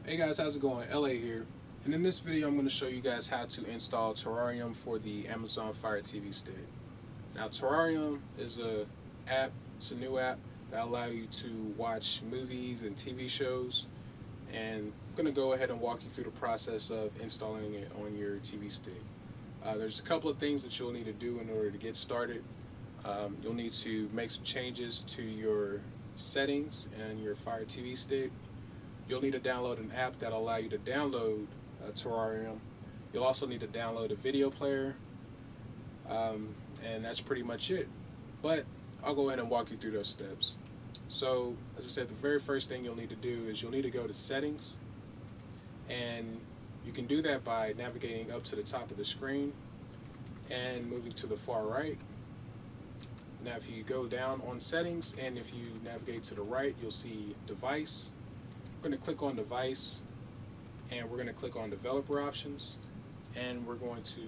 Hey guys, how's it going? LA here. And in this video I'm going to show you guys how to install Terrarium for the Amazon Fire TV stick. Now Terrarium is it's a new app that allows you to watch movies and TV shows, and I'm going to go ahead and walk you through the process of installing it on your TV stick. There's a couple of things that you'll need to do in order to get started. You'll need to make some changes to your settings and your Fire TV stick. You'll need to download an app that'll allow you to download Terrarium. You'll also need to download a video player, and that's pretty much it. But I'll go ahead and walk you through those steps. So, as I said, the very first thing you'll need to do is you'll need to go to Settings, and you can do that by navigating up to the top of the screen and moving to the far right. Now, if you go down on Settings and if you navigate to the right, you'll see Device. We're going to click on Device, and we're going to click on Developer Options, and we're going to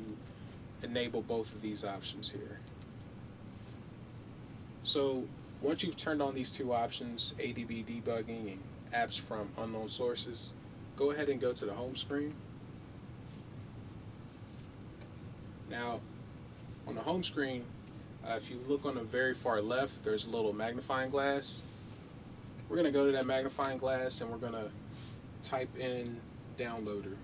enable both of these options here. So once you've turned on these two options, ADB debugging and apps from unknown sources, go ahead and go to the home screen. Now on the home screen, if you look on the very far left, there's a little magnifying glass. We're going to go to that magnifying glass and we're going to type in downloader.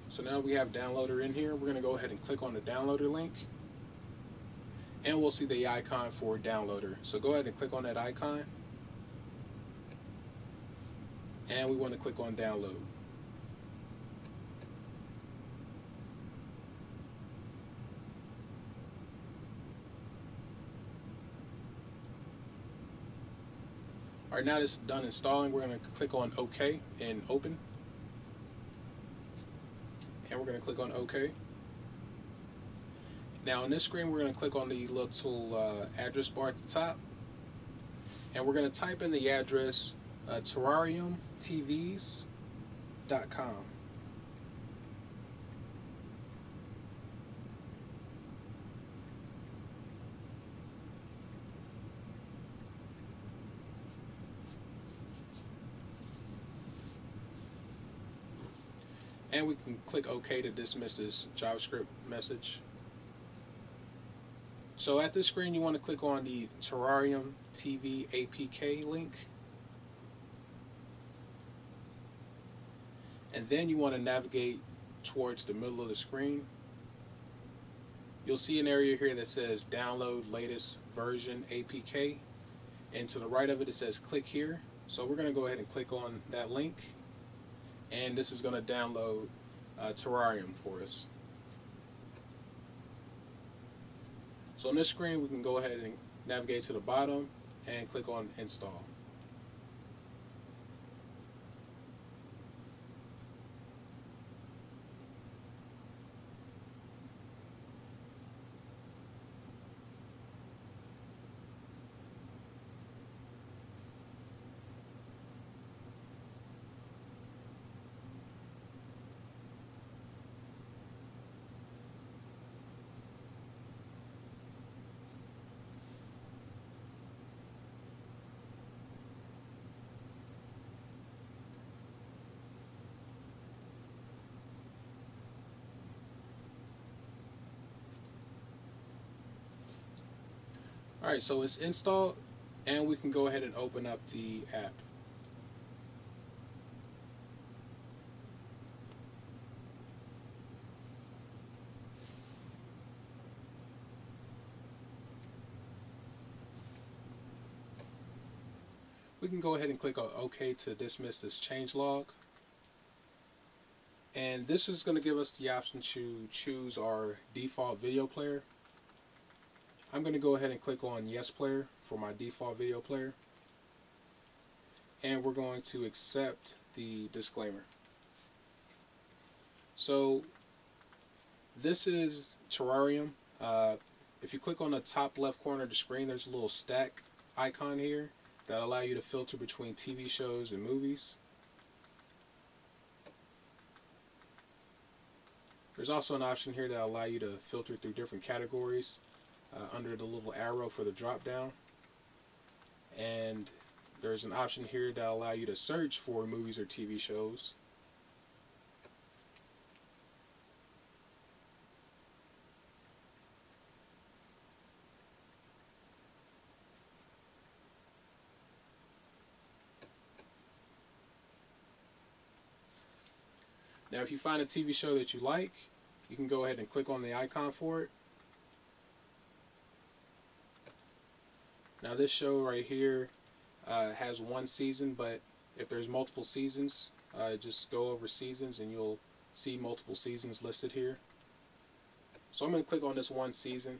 So now we have downloader in here. We're going to go ahead and click on the downloader link, and we'll see the icon for downloader. So go ahead and click on that icon, and we want to click on download. Alright, now this is done installing, we're going to click on OK and open. And we're going to click on OK. Now on this screen we're going to click on the little address bar at the top. And we're going to type in the address terrariumtvs.com. And we can click OK to dismiss this JavaScript message. So at this screen you want to click on the Terrarium TV APK link. And then you want to navigate towards the middle of the screen. You'll see an area here that says download latest version APK. And to the right of it, it says click here. So we're going to go ahead and click on that link. And this is going to download Terrarium for us. So on this screen we can go ahead and navigate to the bottom and click on install. Alright, so it's installed, and we can go ahead and open up the app. We can go ahead and click on OK to dismiss this changelog. And this is going to give us the option to choose our default video player. I'm going to go ahead and click on Yes Player for my default video player. And we're going to accept the disclaimer. So this is Terrarium. If you click on the top left corner of the screen, there's a little stack icon here that allow you to filter between TV shows and movies. There's also an option here that allow you to filter through different categories under the little arrow for the drop down. and there's an option here that allow you to search for movies or TV shows. Now if you find a TV show that you like, you can go ahead and click on the icon for it. Now this show right here has one season, but if there's multiple seasons, just go over seasons and you'll see multiple seasons listed here. So I'm going to click on this one season,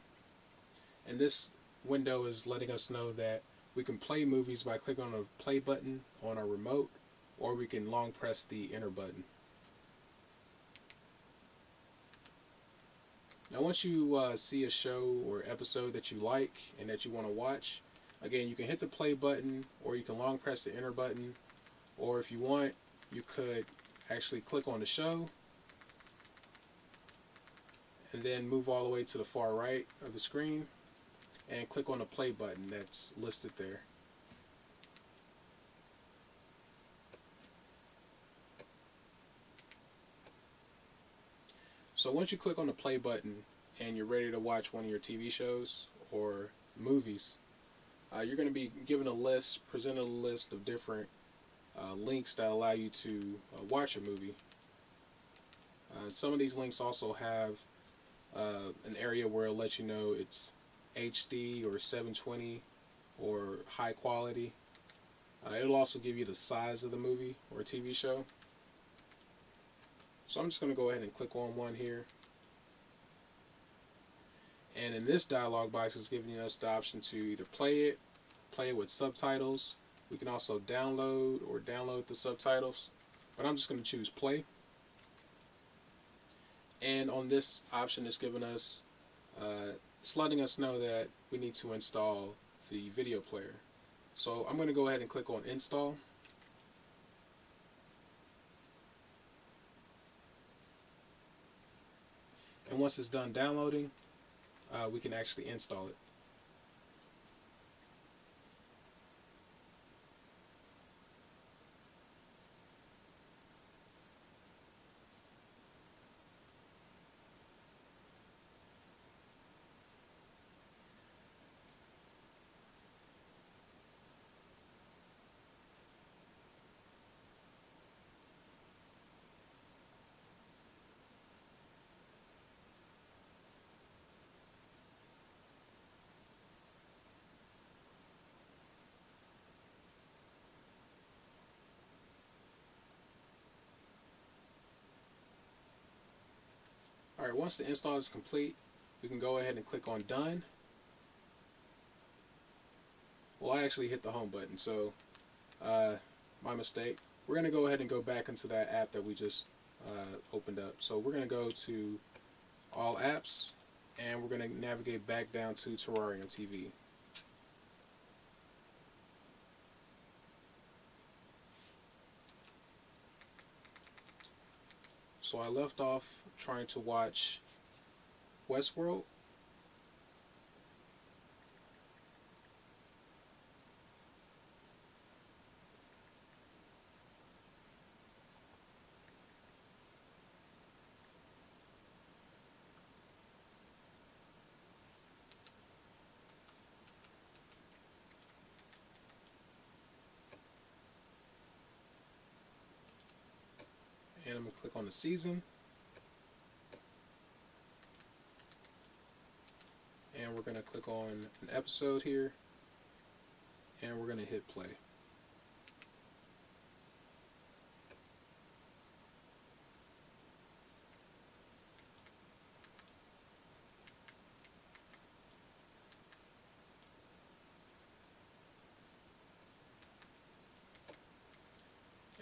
and this window is letting us know that we can play movies by clicking on the play button on our remote, or we can long press the enter button. Now once you see a show or episode that you like and that you want to watch, again, you can hit the play button, or you can long press the enter button, or if you want, you could actually click on the show and then move all the way to the far right of the screen and click on the play button that's listed there. So once you click on the play button and you're ready to watch one of your TV shows or movies, you're going to be given a list, presented a list of different links that allow you to watch a movie. Some of these links also have an area where it'll let you know it's HD or 720 or high quality. It'll also give you the size of the movie or TV show. So I'm just going to go ahead and click on one here. And in this dialog box, it's giving us the option to either play it with subtitles. We can also download the subtitles, but I'm just going to choose play. And on this option, it's giving us, it's letting us know that we need to install the video player. So I'm going to go ahead and click on install. And once it's done downloading, we can actually install it. Alright, once the install is complete, we can go ahead and click on done. Well, I actually hit the home button, so my mistake. We're going to go ahead and go back into that app that we just opened up. So we're going to go to all apps, and we're going to navigate back down to Terrarium TV. So I left off trying to watch Westworld. And I'm going to click on the season. And we're going to click on an episode here. And we're going to hit play.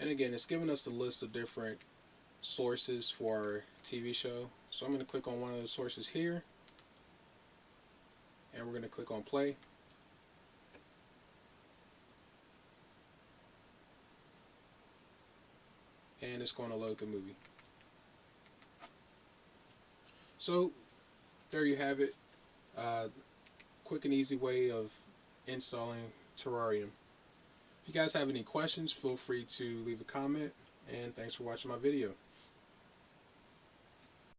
And again, it's giving us a list of different sources for our TV show. So I'm going to click on one of the sources here, and we're going to click on play. And it's going to load the movie. So there you have it. Quick and easy way of installing Terrarium. If you guys have any questions, feel free to leave a comment, and thanks for watching my video.